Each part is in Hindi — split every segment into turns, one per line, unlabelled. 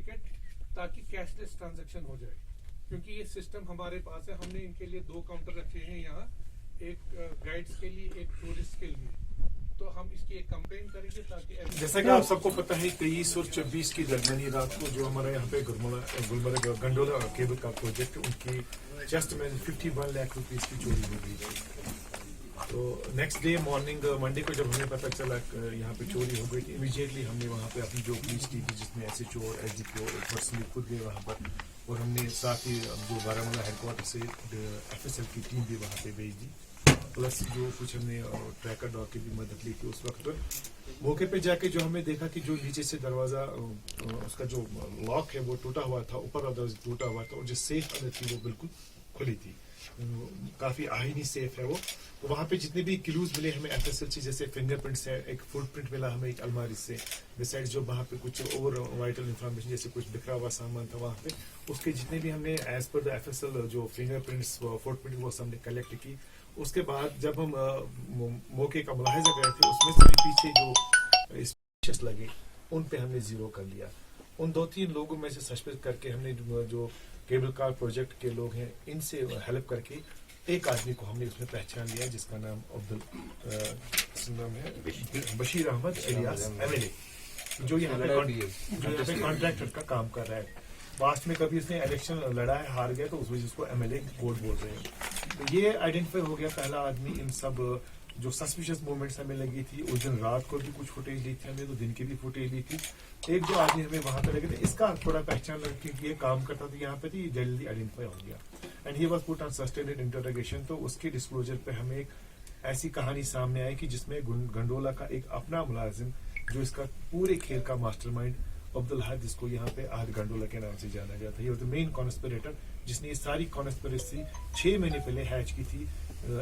सर्टिफिकेट ताकि कैशलेस ट्रांजैक्शन हो जाए, क्योंकि ये सिस्टम हमारे पास है। हमने इनके लिए 2 काउंटर रखे हैं यहाँ, एक गाइड्स के लिए, एक टूरिस्ट के लिए। तो हम इसकी एक कंपेन करेंगे ताकि
जैसा कि आप सबको पता है 23 और 24 की दरमियानी रात को जो हमारे यहाँ पे गुलमर्ग गंडोला केबल का प्रोजेक्ट, उनकी जस्ट में 51 लाख रुपीस की चोरी हो गई थी। तो नेक्स्ट डे मॉर्निंग मंडे को जब हमें पता चला यहाँ पे चोरी हो गई थी, इमीडिएटली हमने वहाँ पे अपनी जो पुलिस टीम थी जिसमें SHO और SDPO पर्सनली खुद गए वहाँ पर, और हमने साथ ही जो बारामूला हेडक्वार्टर से FSL की टीम भी वहाँ पे भेज दी, प्लस जो कुछ हमने ट्रैकर डॉग की भी मदद ली थी। उस वक्त पर मौके पे जाके जो हमें देखा कि जो नीचे से दरवाजा उसका जो लॉक है वो टूटा हुआ था, ऊपर वाला टूटा हुआ था, और जो सेफ अंदर थी वो बिल्कुल खुली थी, काफी आहिनी सेफ है वो। तो वहाँ पे जितने भी क्लूज मिले हमें FSL से, जैसे फिंगरप्रिंट्स है, एक फुटप्रिंट मिला हमें एक अलमारी से, बिसाइड जो वहाँ पे कुछ और वाइटल इंफॉर्मेशन जैसे कुछ बिखरा हुआ सामान था वहाँ पे, उसके जितने भी हमने एज पर द FSL जो फिंगरप्रिंट्स फुटप्रिंट वो हमने कलेक्ट की। उसके बाद जब हम मौके का मुलाहिजा करे थे, उसमें से भी पीछे जो सस्पेक्ट लगे उन पे हमने जीरो कर लिया। उन 2-3 लोगों में से सस्पेक्ट करके हमने जो केबल कार प्रोजेक्ट के लोग हैं इनसे हेल्प करके एक आदमी को हमने उसमें पहचान लिया, जिसका नाम नाम है बशीर अहमद एलियास MLA, जो यहाँ पे कॉन्ट्रैक्टर का काम कर रहा है। पास्ट में कभी उसने इलेक्शन लड़ा है, हार गया, तो उस वजह से उसको MLA कोड बोल रहे हैं। तो ये आइडेंटिफाई हो गया पहला आदमी। इन सब जो सस्पिशियस मूवमेंट्स हमें लगी थी, उस दिन रात को भी कुछ फुटेज ली थी हमने, तो दिन की भी फुटेज ली थी। एक जो आदमी हमें वहां पे लगे थे, इसका थोड़ा पहचान लग, क्योंकि ये काम करता था यहाँ पे, तो ये जल्दी आइडेंटिफाई हो गया and he was put on sustained interrogation. तो उसके डिस्क्लोजर पे हमें एक ऐसी कहानी सामने आई कि जिसमें गंडोला का एक अपना मुलाजिम, जो इसका पूरे खेल का मास्टरमाइंड अब्दुल हद, जिसको यहाँ पे आहद गंडोला के नाम से जाना जाता है, ये मेन कॉन्स्पिरेटर, जिसने ये सारी कॉन्स्पिरेसी 6 महीने पहले हैच की थी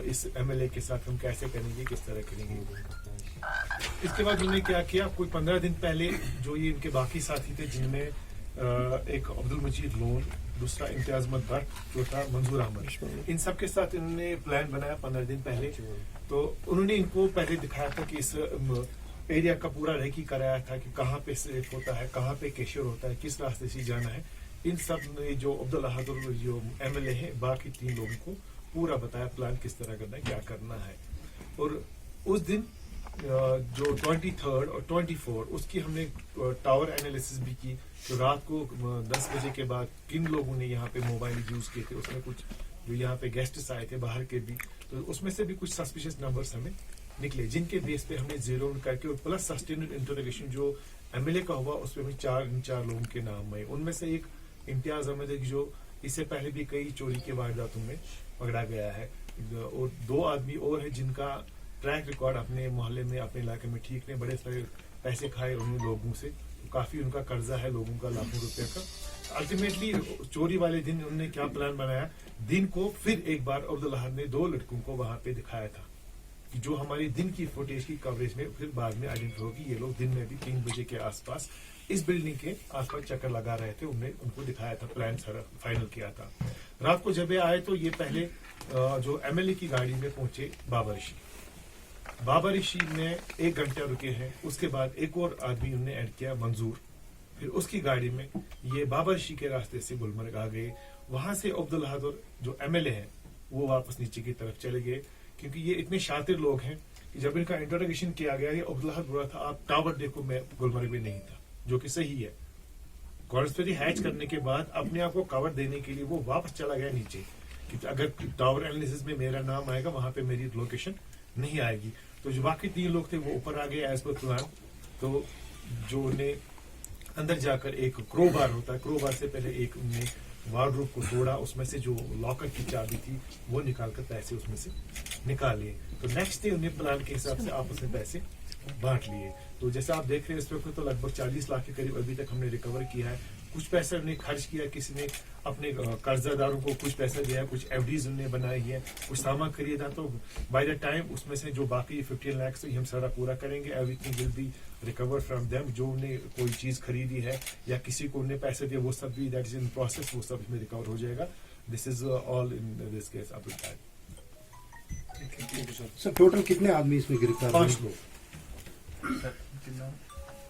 इस MLA के साथ, हम कैसे करेंगे, किस तरह करेंगे। इसके बाद उन्होंने क्या किया, कोई 15 दिन पहले जो ये इनके बाकी साथी थे, जिनमें एक अब्दुल मजीद लोन, दूसरा इम्तियाज अहमद भट्ट, चौथा मंजूर अहमद, इन सब के साथ इन्होंने प्लान बनाया 15 दिन पहले। तो उन्होंने इनको पहले दिखाया था कि इस एरिया का पूरा रेकी कराया था कि कहाँ पे सेफ होता है, कहाँ पे कैशियर होता है, किस रास्ते से जाना है। इन सब ने जो अब्दुल अहद और जो MLA है, बाकी 3 लोगों को पूरा बताया प्लान किस तरह करना है, क्या करना है। और उस दिन जो 23 और 24 उसकी हमने टावर एनालिसिस भी की। तो रात को 10 बजे के बाद किन लोगों ने यहाँ पे मोबाइल यूज किए थे, उसमें कुछ जो यहाँ पे गेस्ट्स आए थे बाहर के भी, तो उसमें से भी कुछ सस्पिशियस नंबर्स हमें निकले, जिनके बेस पे हमने जीरो करके, और प्लस सस्टेनेड इंटरोगेशन जो MLA का हुआ, उसमें भी 4 लोगों के नाम आए। उनमें से एक इम्तियाज अहमद है, जो इससे पहले भी कई चोरी के वारदातों में पकड़ा गया है, और 2 आदमी और है जिनका ट्रैक रिकॉर्ड अपने मोहल्ले में, अपने इलाके में ठीक नहीं, बड़े सारे पैसे खाए उन्होंने लोगों से, काफी उनका कर्जा है लोगों का लाखों रुपए का। अल्टीमेटली चोरी वाले दिन उन्होंने क्या प्लान बनाया, दिन को फिर एक बार अब्दुल अहद ने 2 लड़कों को वहां पे दिखाया था, जो हमारी दिन की फुटेज की कवरेज में फिर बाद में आइडेंटिफाई होगी। ये लोग दिन में भी 3 बजे के आसपास इस बिल्डिंग के आसपास चक्कर लगा रहे थे, उनको दिखाया था, प्लान सारा फाइनल किया था। रात को जब ये आए तो ये पहले जो MLA की गाड़ी में पहुंचे बाबा ऋषि में 1 घंटा रुके हैं। उसके बाद एक और आदमी उन्होंने ऐड किया, मंजूर, फिर उसकी गाड़ी में ये बाबा ऋषि के रास्ते से गुलमर्ग आ गए। वहां से अब्दुल अहद और जो MLA है वो वापस नीचे की तरफ चले गए, क्योंकि ये इतने शातिर लोग हैं कि जब इनका इंट्रोडक्शन किया गया, ये अब्दुल अहद बोला था आप टावर देखो, मैं गुलमर्ग में नहीं था, जो कि सही है। कॉन्स्पिरेसी हैच करने के बाद अपने आप को कवर देने के लिए वो वापस चला गया नीचे, क्योंकि अगर टावर एनालिसिस में मेरा नाम आएगा, वहां पे मेरी लोकेशन नहीं आएगी। तो जो बाकी 3 लोग थे वो ऊपर आ गए एज पर प्लान। तो जो उन्हें अंदर जाकर एक क्रोबार होता है, क्रोबार से पहले एक उन्हें वार्डरोब को तोड़ा, उसमें से जो लॉकर की चाबी थी वो निकालकर पैसे उसमें से निकाल लिए। तो नेक्स्ट डे उन्हें प्लान के हिसाब से आपस में पैसे बांट लिए। तो जैसे आप देख रहे हैं इस वक्त तो लगभग 40 लाख के करीब अभी तक हमने रिकवर किया है। कुछ पैसा उन्हें खर्च किया, किसी ने अपने कर्जदारों को कुछ पैसा दिया, कुछ FDs उन्होंने बनाई है, कुछ सामान खरीदा। तो बाय द टाइम उसमें से जो बाकी 15 लाख से हम सारा पूरा करेंगे, everything will be recover from them. जो उन्हें कोई चीज खरीदी है या किसी को उन्हें पैसे दिए, वो सब भी दैट इज इन प्रोसेस, वो सब इसमें रिकवर हो जाएगा। This is all in this case up to
sir total कितने आदमी इसमें गिरफ्तार?
5 लोग।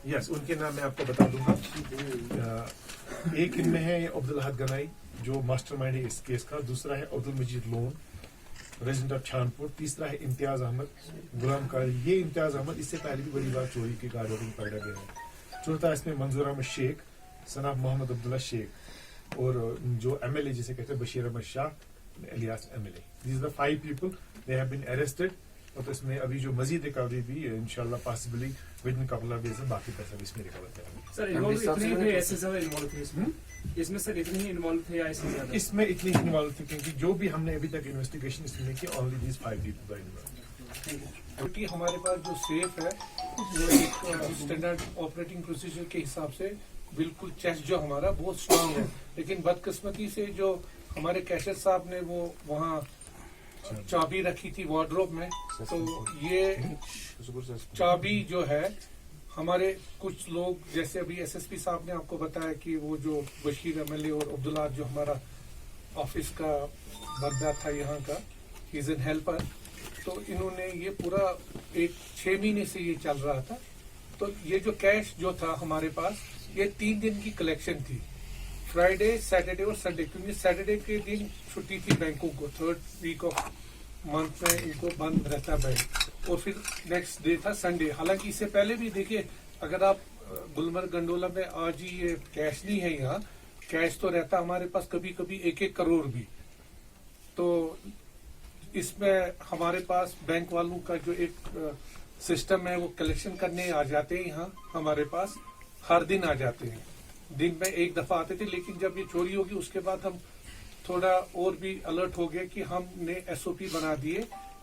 यस, उनके नाम मैं आपको बता दूंगा। एक इनमें है अब्दुल अहद गनाई जो मास्टरमाइंड है इस केस का, दूसरा है अब्दुल मजीद लोन रेजिडेंट ऑफ छानपुर, तीसरा है इम्तियाज अहमद गुलाम का। ये इम्तियाज अहमद इससे पहले भी बड़ी बार चोरी की गाड़ियों में पकड़ा गया है। चौथा इसमें मंजूर अहमद शेख सनाब मोहम्मद अब्दुल्ला शेख और जो एमएलए जिसे कहते हैं Bashir Ahmad Shah Ilyas MLA. These are 5 people they have been arrested. और तो इसमें अभी जो मजीद रिकवरी भी इंशाल्लाह possibly within couple of days बाकी पैसा भी इसमें रिकवर करेंगे।
सर इन्वॉल्व इतने थे, ऐसे ज्यादा इन्वॉल्व थे इसमें सर इतने ही इन्वॉल्व थे या इससे ज्यादा?
इसमें इतनी इन्वॉल्व थे क्योंकि जो भी हमने अभी तक इन्वेस्टिगेशन इसमें की only these 5 people are involve.
क्योंकि हमारे पास जो सेफ है वो एक स्टैंडर्ड ऑपरेटिंग प्रोसीजर के हिसाब से बिल्कुल चेस्ट जो हमारा बहुत स्ट्रांग है, लेकिन बदकिस्मती से जो हमारे कैशियर साहब ने वो वहाँ चाबी रखी थी वार्डरोब में, तो ये चाबी जो है हमारे कुछ लोग जैसे अभी एसएसपी साहब ने आपको बताया कि वो जो बशीर एमएलए और अब्दुल्ला जो हमारा ऑफिस का बंदा था यहाँ का, ही इज एन हेल्पर, तो इन्होंने ये पूरा 6 महीने से ये चल रहा था। तो ये जो कैश जो था हमारे पास ये 3 दिन की कलेक्शन थी, फ्राइडे सैटरडे और संडे, क्योंकि सैटरडे के दिन छुट्टी थी बैंकों को, 3rd वीक ऑफ मंथ में इनको बंद रहता बैंक, और फिर नेक्स्ट डे था संडे। हालांकि इससे पहले भी देखिए अगर आप गुलमर्ग गंडोला में आज ही ये कैश नहीं है, यहाँ कैश तो रहता हमारे पास कभी कभी 1-1 करोड़ भी। तो इसमें हमारे पास बैंक वालों का जो एक सिस्टम है वो कलेक्शन करने आ जाते हैं, यहाँ हमारे पास हर दिन आ जाते हैं। दिन में 1 दफा आते थे, लेकिन जब ये चोरी होगी उसके बाद हम थोड़ा और भी अलर्ट हो गए कि हमने एसओपी बना दिए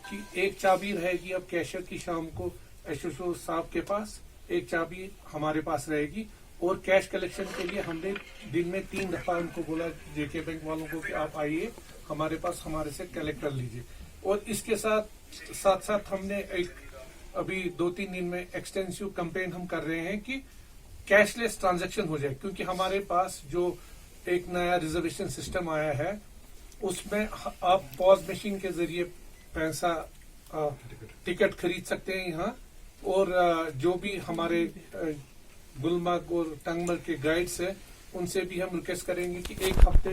कि एक चाबी रहेगी अब कैशियर की शाम को एसओ साहब के पास, एक चाबी हमारे पास रहेगी, और कैश कलेक्शन के लिए हमने दिन में 3 दफा उनको बोला जेके बैंक वालों को कि आप आइए हमारे पास, हमारे से कलेक्ट कर लीजिए। और इसके साथ साथ हमने एक अभी 2-3 दिन में एक्सटेंसिव कैंपेन हम कर रहे हैं कि कैशलेस ट्रांजैक्शन हो जाए, क्योंकि हमारे पास जो एक नया रिजर्वेशन सिस्टम आया है उसमें आप पॉज मशीन के जरिए पैसा टिकट खरीद सकते हैं यहाँ, और जो भी हमारे गुलमर्ग और टंगमर्ग के गाइड्स हैं उनसे भी हम रिक्वेस्ट करेंगे कि 1 हफ्ते